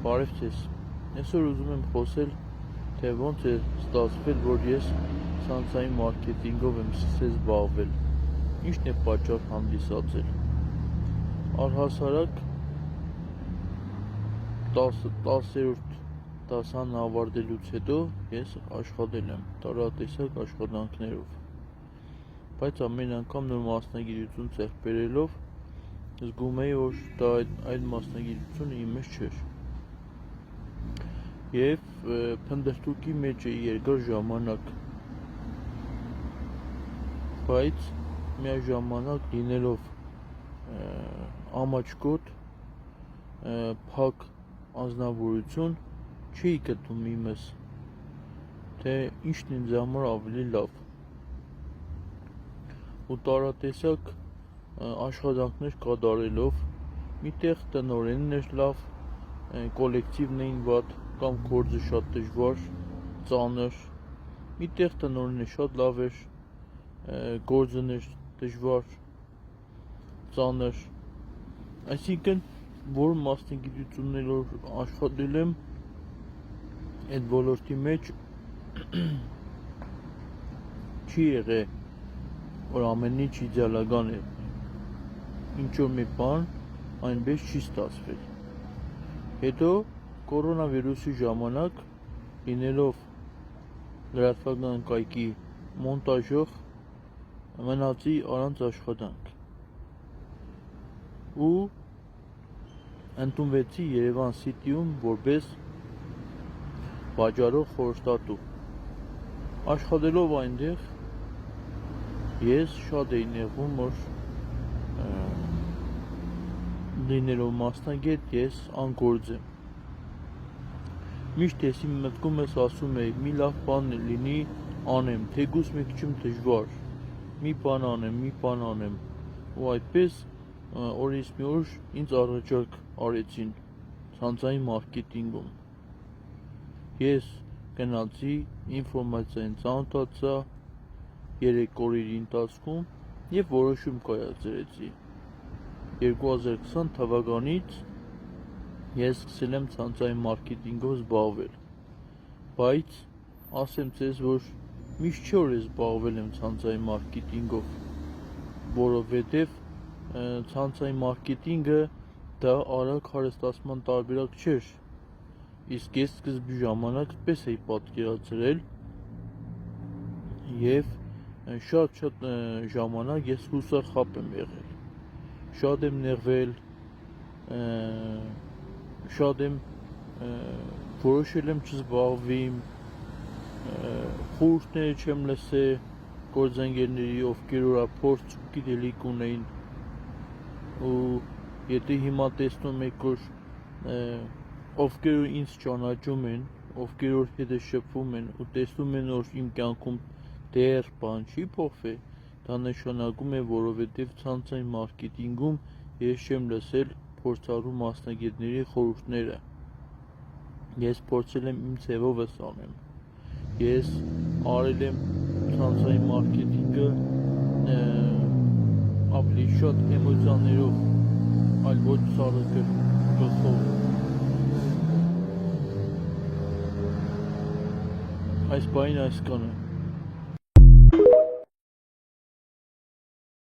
Բարև ձեզ։ Այսօր ուզում եմ խոսել, թե ոնց է ստացվել, որ ես ցանցային մարքեթինգով եմ սկսել զբաղվել։ Ինչն է պատճառ հանդիսացել։ Առհասարակ 10-րդ դասան ավարտելուց հետո ես աշխատել եմ տարատեսակ աշխատանքներով, բայց ամեն անգամ նոր մասնագիտություն ձեռք բերելով զգում էի, որ դա այդ մասնագիտությունը իմ մեջ չէր և փնտրտուքի մեջ էի երկար ժամանակ, բայց միաժամանակ լինելով ամաչկոտ, փակ անձնավորություն, չէի գտնում իմս, թե ինչն ինձ համար ավելի լավ, ու տարատեսակ աշխատանքներ կատարելով, միտեղ տնօրենն էր լավ, կոլեկտիվն էին վատ, կամ գործը շատ դժվար, ծանր, միտեղ տնօրենը շատ լավ էր, գործն էր դժվար, ծանր, այսինքն, որ մասնագիտություններով աշխատել եմ, այդ ոլորտի մեջ չի եղել, որ ամեն ինչ իդեալական է, ինչ-որ մի բան այնպես չի ստացվել։ Հետո կորոնավիրուսի ժամանակ լինելով լրատվական կայքի մոնտաժող մնացի առանց աշխատանք ու ընդունվեցի Երևան City-ում որպես վաճառող խորհրդատու։ Աշխատելով այնտեղ ես շատ էի նեղվում, որ լինելով մասնագետ ես անգործ եմ։ Միշտ ես իմ մտքում ես ասում էի, մի լավ բան լինի անեմ, թեկուզ մի քիչ դժվար, մի բան անեմ, ու այդպես օրից մի օր ինձ առաջարկ արեցին ցանցային մարքեթինգում։ Ես գնացի, ինֆորմացիային ծանոթացա 3 օրերի ընթացքում և որոշում կայացրեցի։ 2020 թվականից ես սկսել եմ ցանցային մարքեթինգով զբաղվել, բայց ասեմ ձեզ, որ միշտ չէ, որ ես զբաղվել եմ ցանցային մարքեթինգով, որովհետև ցանցային մարքեթինգը դա արագ հարստացման տարբերակ չէր, իսկ ես սկզբի ժամանակ պես էի պատկերացրել և շատ ժամանակ ես հուսախաբ եմ եղել, շատ եմ նեղվել, շատ եմ որոշել եմ չզբաղվեմ, խորհուրդները չեմ լսել գործընկերների, ովքեր փորձ ու գիտելիք ունեին, ու եթե հիմա տեսնում եք, որ ովքեր ինձ ճանաչում են, ովքեր որ հետը շփվում են ու տեսնում են, որ իմ կյանքում դեռ բան չի փոխվել, դա նշանակում է, որովհետև ցանցային մարքեթինգում ես չեմ լսել փորձառու մասնագետների խորհուրդները։ Ես փորձել եմ իմ ձևովս անեմ։ Ես արել եմ ցանցային մարքեթինգը ավելի շատ էմոցիաներով, այլ ոչ սառը գլխով։ Այս բանին այսքանը։